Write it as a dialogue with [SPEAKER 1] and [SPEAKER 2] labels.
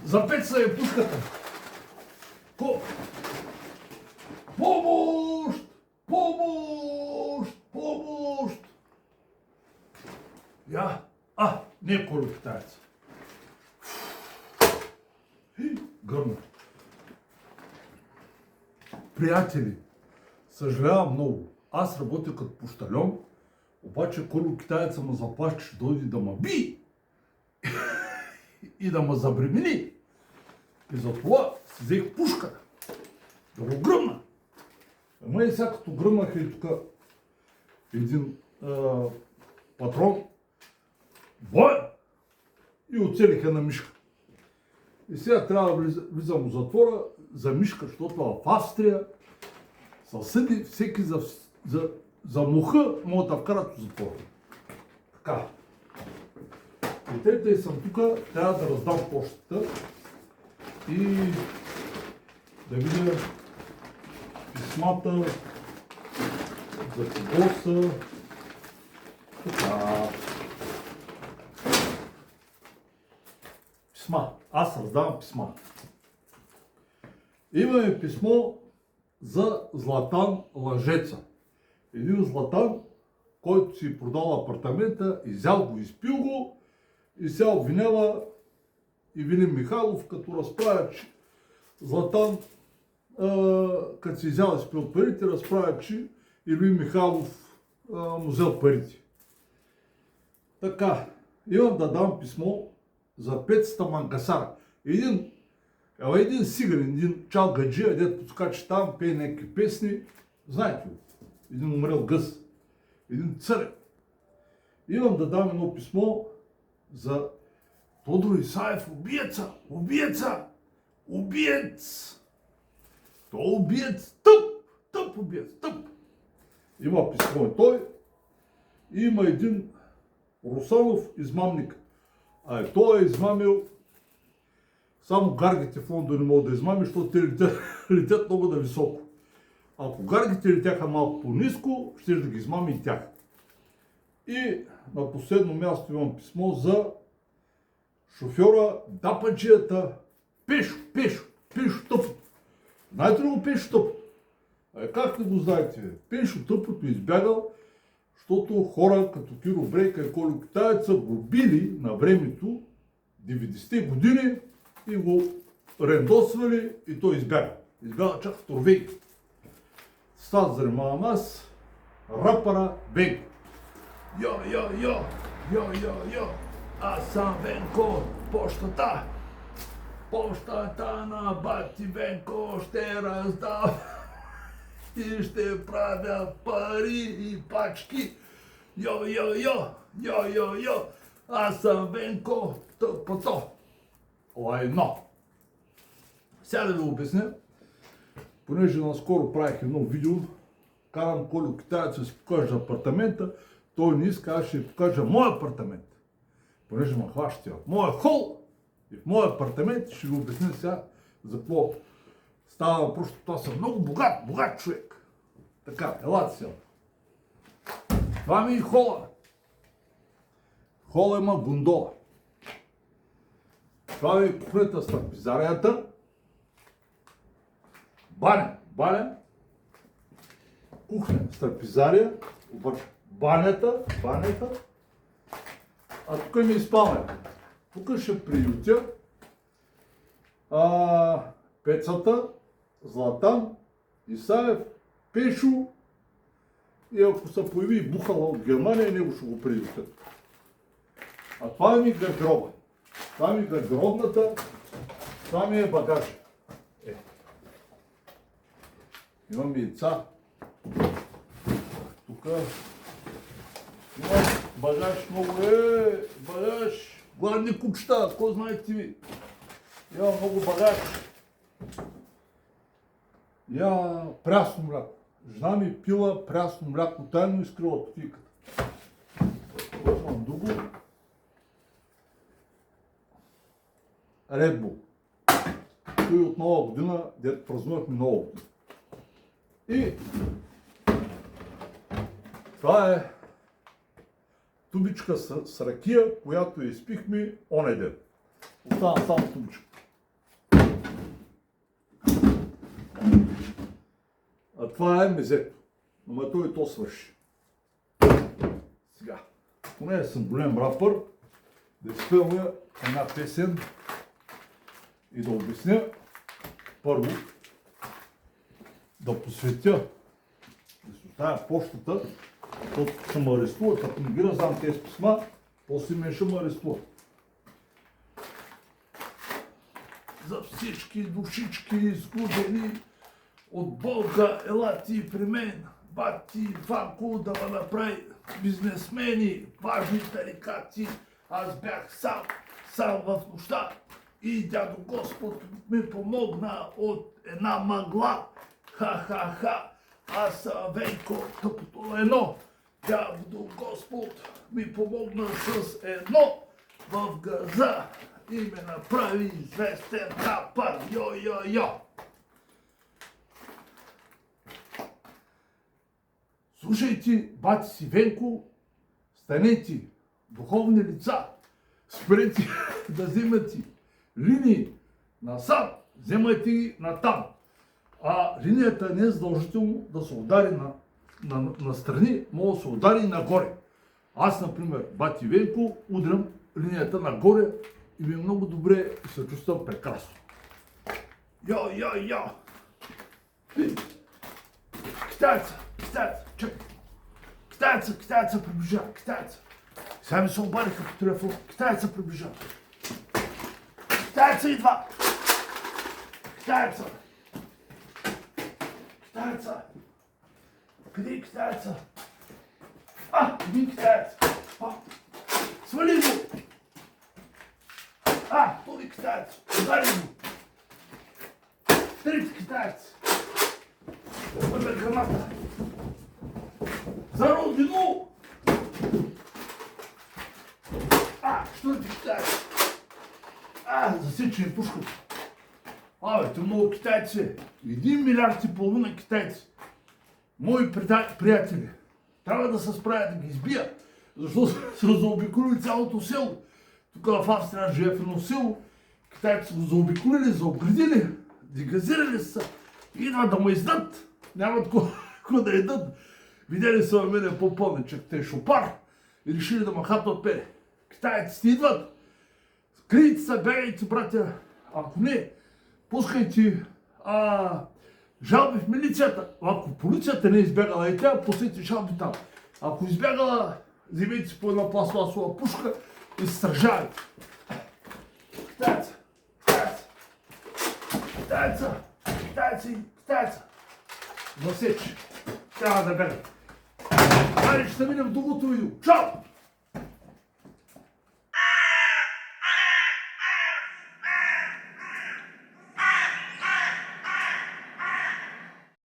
[SPEAKER 1] Запеца е пушката. Помощ! Помощ! Помощ! Я? Не е Колю китаец. Гърна. Приятели, съжалявам много. Аз работя като пощальон, обаче Колю китаеца ме заплаши, че дойде да ме би и да ме забремени. И затова си взех пушка да го гръмна. Ама и сега като гръмнах и тук един патрон, боя и оцелиха на мишка. И сега трябва да влизам в затвора за мишка, защото в Австрия са съди всеки за муха могат да вкарат в затвора. Така. И тъй съм тук, трябва да раздам почтата и да видя писмата за кого са. Така. Писма. Аз раздавам писма. Имаме писмо за Златан Лъжеца. Един Златан, който си продал апартамента, изял го, изпил го и сега обвинява Ивелин Михайлов, като разправя, че Златан, като си изял и изпил парите, разправя, че Ивелин Михайлов му взел парите. Така, имам да дам писмо за Пецата Мангасара. Един сигарин, един чалгаджия, дето подскача там, пее някакви песни. Знаете го, един умрел гъс, един царев. Имам да дам едно писмо за Тодор Исаев, убиеца, убиеца, убиец. Той е убиец, тъп убиец, тъп. Има писмо и той. И има един Русанов измамник. Той е измамил само гаргите в Лондон не могат да измами, защото те летят много да високо. Ако гаргите летяха малко по-ниско, ще да ги измами и тях. И на последно място имам писмо за шофьора дападжията Пешо Тъпото. Знаете ли го Пешо Тъпото? Как не го знаете? Пешо Тъпото избягал, защото хора като Киро Брейка и Колю Китаеца го били на времето, 90-те години, и го рендосвали и той избяга. Избяга чак в Торвей. Стат занимавам аз, рапъра Венко. Йо, аз съм Венко, почтата на бати Венко ще раздам и ще правя пари и пачки. Йо, аз съм Венко, тъпото. Но, сега да ви обясня, понеже наскоро правих едно видео, карам Колю Китаеца да си покажа апартамента, той не иска, аз ще покажа моя апартамент. Понеже ме хващате в моя хол и в моя апартамент, ще ви обясня сега за какво става въпрос, защото аз съм много богат човек. Така, елате сега. Това ми е хола. Хола има гондола. Това е кухнята с трапезарията. Баня. Кухня с трапезария. Обаче банята. А тук ми е спалнята. Тук ще приютя Пецата, Златан, Исаев, Пешо и ако се появи Бухала от Германия, него ще го приютят. А това е ми гардероба. Това ми е гардеробната, това ми е багаж. Имам яйца. Тук имам багаж много. Багаж. Гладни кучета, какво знаете ви? Имам много багаж. Прясно мляко. Жена ми пила прясно мляко, тайно изкрила кутийката. Имам друго. Red Bull. Той от нова година, дето празнувахме нова година. И това е тубичка с ракия, която изпихме онзи ден. Остана само тубичка. Това е мезето. Ама той и то свърши. Сега, поне съм голям рапър, да изпълня една песен и да обясня първо, да посветя, да си оставя почтата, защото ще ме арестуват, ако не ги раздам тези писма, после мен ще ме арестуват. За всички душички изгубени от Бога, елати при мен, бати, Ванко да ме направи бизнесмени, важни тарикати, аз бях сам в нощта и дядо Господ ми помогна от една мъгла. Ха-ха-ха, аз съм Венко, тъпото едно, дядо Господ ми помогна с едно в газа и ме направи известен рапър, йо-йо-йо. Слушайте, бати си Венко, станете духовни лица, спрете да вземате линии насам, вземайте ги натам. А линията не е задължително да се удари на страни, може да се удари и нагоре. Аз, например, бати Венко, удрям линията нагоре и ми е много добре и се чувствам прекрасно. Йо-йо-йо! Китайца, чакай. Китайца приближава, китайца. Сега ми се обадиха по телефон, китайца приближава. Китайца идва! Китайца! Къде е китайца? Един китаец! Свали го! Този китаец! Удари го! Трети китаец! Първе граната! За родину! Четвърти китаец! Засечени пушката! Те много китайци! 1,5 милиарда китайци! Мои приятели! Трябва да се справя да ги избия, защото са заобиколили цялото село. Тук в Австрия живее в едно село. Китайци го заобиколили, заобградили, дегазирали са. Идват да ме издат. Нямат какво да едат. Видели са в мене по-пълничък, те шопар. И решили да ме хапнат пере. Китайците идват. Крийте се, бягайте, братя. Ако не, пускайте жалби в милицията. Ако полицията не е избягала и тя, пуснете жалби там. Ако избягала, вземете си по една пластмасова пушка и се сражавайте. Китайца. Засече. Трябва да бягат. Айде, ще минем в другото видео. Чао!